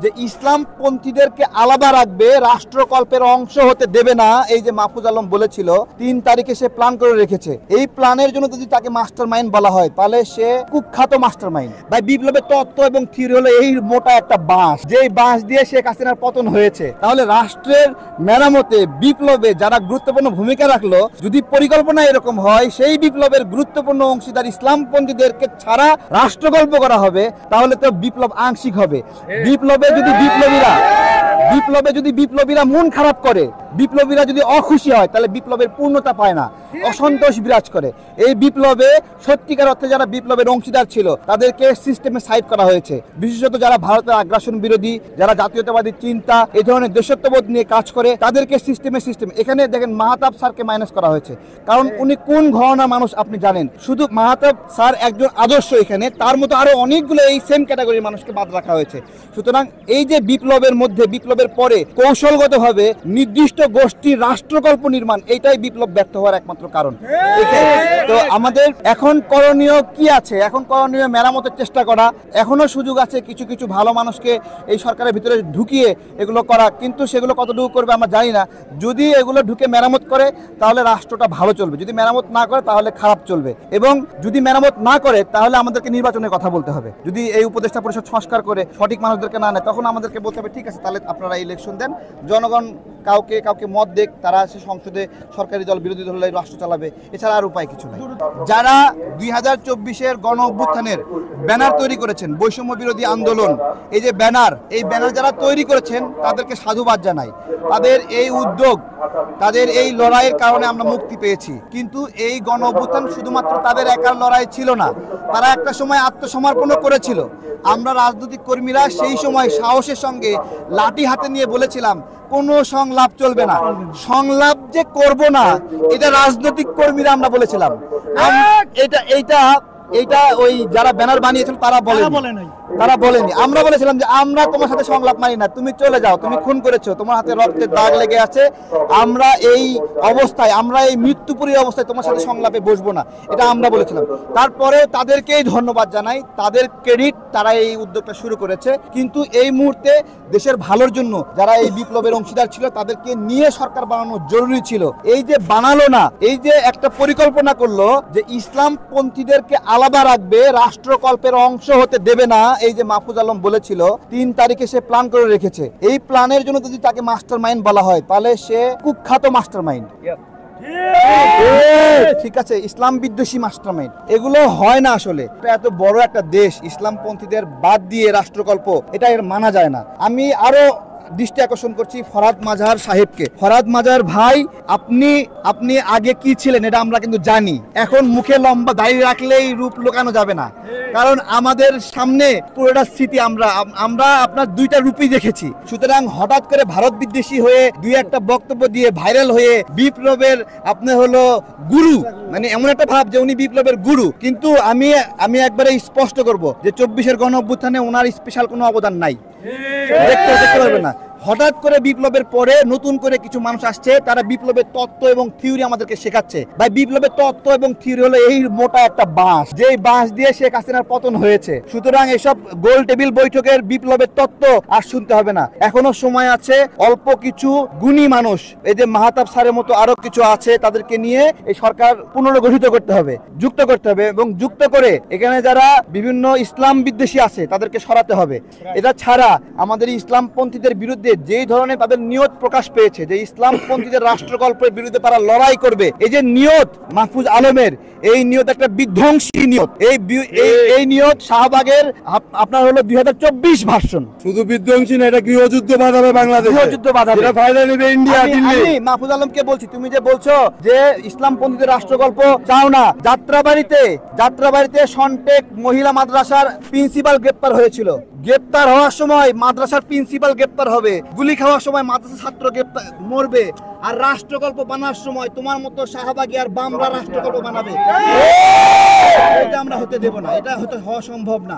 যে ইসলামপন্থীদেরকে আলাদা রাখবে, রাষ্ট্রকল্পের অংশ হতে দেবে না, এই যে মাহফুজ আলম বলেছিল 3 তারিখে সে প্ল্যান করে রেখেছে। এই প্ল্যানের জন্য যদি তাকে মাস্টার মাইন্ড বলা হয় তাহলে সে কুখ্যাত মাস্টার মাইন্ড। ভাই বিপ্লবের তত্ত্ব এবং থিওরি হলো এই মোটা একটা বাঁশ, যেই বাঁশ দিয়ে শেখ হাসিনার পতন হয়েছে। তাহলে রাষ্ট্রের মেরামতে বিপ্লবে যারা গুরুত্বপূর্ণ ভূমিকা রাখলো, যদি পরিকল্পনা এরকম হয় সেই বিপ্লবের গুরুত্বপূর্ণ অংশীদার ইসলামপন্থীদেরকে ছাড়া রাষ্ট্রকল্প করা হবে, তাহলে তো বিপ্লব আংশিক হবে। বিপ্লবে যদি বিপ্লবীরা মন খারাপ করে, বিপ্লবীরা যদি অখুশি হয়, তাহলে বিপ্লবের পূর্ণতা পায় না, অসন্তোষ বিরাজ করে। এই বিপ্লবে সত্যিকার অর্থে যারা বিপ্লবের অংশীদার ছিল তাদেরকে সিস্টেমে সাইড করা হয়েছে। বিশেষত যারা ভারতের আগ্রাসন বিরোধী, যারা জাতীয়তাবাদী চিন্তা, এই ধরনের দেশত্ববোধ নিয়ে কাজ করে, তাদেরকে সিস্টেম এখানে দেখেন মাহতাব স্যারকে মাইনাস করা হয়েছে। কারণ উনি কোন ঘরানার মানুষ আপনি জানেন। শুধু মাহতাব স্যার একজন আদর্শ, এখানে তার মতো আরো অনেকগুলো এই সেম ক্যাটাগরির মানুষকে বাদ রাখা হয়েছে। সুতরাং এই যে বিপ্লবের মধ্যে, বিপ্লবের পরে কৌশলগতভাবে নির্দিষ্ট গোষ্ঠীর রাষ্ট্রকল্প নির্মাণ, এইটাই বিপ্লব ব্যর্থ হওয়ার একমাত্র কারণ। তো আমাদের এখন করণীয় কি আছে? এখন করণীয় মেরামতের চেষ্টা করা। এখনো সুযোগ আছে কিছু কিছু ভালো মানুষকে এই সরকারের ভিতরে ঢুকিয়ে এগুলো করা, কিন্তু সেগুলো কতটুকু করবে আমরা জানি না। যদি এগুলো ঢুকে মেরামত করে তাহলে রাষ্ট্রটা ভালো চলবে, যদি মেরামত না করে তাহলে খারাপ চলবে। এবং যদি মেরামত না করে তাহলে আমাদেরকে নির্বাচনের কথা বলতে হবে। যদি এই উপদেষ্টা পরিষদ সংস্কার করে সঠিক মানুষদেরকে না নেয়, তখন আমাদেরকে বলতে হবে ঠিক আছে, তাহলে আপনারা ইলেকশন দেন, জনগণ কাউকে মত দেখ, তারা সে সংসদে সরকারি দল বিরোধী দল রাষ্ট্র চালাবে, এছাড়া আর উপায় কিছু নাই। যারা 2024-এর গণ অভ্যুত্থানের ব্যানার তৈরি করেছেন, বৈষম্য বিরোধী আন্দোলন, এই যে ব্যানার, এই ব্যানার যারা তৈরি করেছেন তাদেরকে সাধুবাদ জানাই। তাদের এই উদ্যোগ, তাদের এই লড়াইয়ের কারণে আমরা মুক্তি পেয়েছি। কিন্তু এই গণ অভ্যুত্থান শুধুমাত্র তাদের একার লড়াই ছিল না, তারা একটা সময় আত্মসমর্পণও করেছিল। আমরা রাজনৈতিক কর্মীরা সেই সময় সাহসের সঙ্গে লাঠি হাতে নিয়ে বলেছিলাম কোনো সংলাপ চলবে না, সংলাপ যে করব না, এটা রাজনৈতিক কর্মীরা আমরা বলেছিলাম। এইটা ওই যারা ব্যানার বানিয়েছিল তারা বলেনি। আমরা বলেছিলাম যে আমরা তোমার সাথে সংলাপ মানি না, তুমি চলে যাও, তুমি খুন করেছো, তোমার হাতে রক্তের দাগ লেগে আছে, আমরা এই অবস্থায়, আমরা এই মৃত্যুপুরী অবস্থায় তোমার সাথে সংলাপে বসবো না, এটা আমরা বলেছিলাম। তারপরে তাদেরকেই ধন্যবাদ জানাই, তাদের ক্রেডিট, তারা এই উদ্যোগটা শুরু করেছে। কিন্তু এই মুহূর্তে দেশের ভালোর জন্য যারা এই বিপ্লবের অংশীদার ছিল তাদেরকে নিয়ে সরকার বানানো জরুরি ছিল। এই যে বানালো না, এই যে একটা পরিকল্পনা করলো যে ইসলামপন্থীদেরকে আলাদা রাখবে, রাষ্ট্রকল্পের অংশ হতে দেবে না, এই যে মাহফুজ আলম বলেছিল 3 তারিখে সে প্ল্যান করে রেখেছে। এই প্ল্যানের জন্য যদি তাকে মাস্টার মাইন্ড বলা হয় তাহলে সে কুখ্যাত মাস্টার মাইন্ড। ঠিক আছে, ইসলাম বিদ্বেষী মাস্টার মাইন্ড। এগুলো হয় না আসলে। এত বড় একটা দেশ, ইসলামপন্থীদের বাদ দিয়ে রাষ্ট্রকল্প, এটা এর মানা যায় না। আমি আরো দৃষ্টি আকর্ষণ করছি ফরহাদ মাজহার সাহেবকে। ফরহাদ মাজহার ভাই, আপনি আগে কি ছিলেন এটা আমরা কিন্তু জানি। এখন মুখে লম্বা দাড়ি রাখলেই রূপ লুকানো যাবে না, কারণ আমাদের সামনে পুরোটা স্মৃতি, আমরা আপনার 2টা রূপই দেখেছি। সুতরাং হঠাৎ করে ভারত বিদ্বেষী হয়ে 2-1টা বক্তব্য দিয়ে ভাইরাল হয়ে বিপ্লবের আপনি হলো গুরু, মানে এমন একটা ভাব যে উনি বিপ্লবের গুরু। কিন্তু আমি একবারে স্পষ্ট করব যে 24-এর গণ অভ্যুত্থানে ওনার স্পেশাল কোনো অবদান নাই, দেখতে পারবে না। হঠাৎ করে বিপ্লবের পরে নতুন করে কিছু মানুষ আসছে, তারা বিপ্লবের তত্ত্ব এবং থিওরি আমাদেরকে শেখাচ্ছে। ভাই বিপ্লবের তত্ত্ব এবং থিওরি হলো এই মোটা একটা বাঁশ, যেই বাঁশ দিয়ে শেখ হাসিনার পতন হয়েছে। সুতরাং এসব গোল টেবিল বৈঠকের বিপ্লবের তত্ত্ব আর শুনতে হবে না। এখনো সময় আছে, অল্প কিছু গুণী মানুষ, এই যে মাহতাব স্যারের মতো আরো কিছু আছে, তাদেরকে নিয়ে এই সরকার পুনর্গঠিত করতে হবে, যুক্ত করতে হবে, এবং যুক্ত করে এখানে যারা বিভিন্ন ইসলাম বিদ্বেষী আছে তাদেরকে সরাতে হবে। এটা ছাড়া আমাদের ইসলামপন্থীদের বিরুদ্ধে যেই ধরনের তাদের নিয়ত প্রকাশ পেয়েছে যে ইসলামপন্থীদের রাষ্ট্রকল্পের বিরুদ্ধে তারা লড়াই করবে, এই যে নিয়ত মাহফুজ আলমের, এই নিয়ত একটা বিধ্বংসী নিয়ত। এই নিয়ত শাহবাগের আপনার হলো 2024 ভার্সন। শুধু বিধ্বংসী না, এটা গৃহযুদ্ধ বাঁধাবে বাংলাদেশে, গৃহযুদ্ধ বাঁধাবে, এটা ফায়দা নেবে ইন্ডিয়া। আমি মাহফুজ আলমকে বলছি, তুমি যে বলছো যে ইসলামপন্থীদের রাষ্ট্রকল্প চাও না, যাত্রাবাড়িতে সন্টেক মহিলা মাদ্রাসার প্রিন্সিপাল গ্রেপ্তার হয়েছিল। গ্রেপ্তার হওয়ার সময় মাদ্রাসার প্রিন্সিপাল গ্রেপ্তার হবে, গুলি খাওয়ার সময় মাদ্রাসা ছাত্র মরবে, আর রাষ্ট্রকল্প বানার সময় তোমার মতো শাহবাগী আর বামরা রাষ্ট্রকল্প বানাবে। এটা আমরা হতে দেব না, এটা হওয়া সম্ভব না।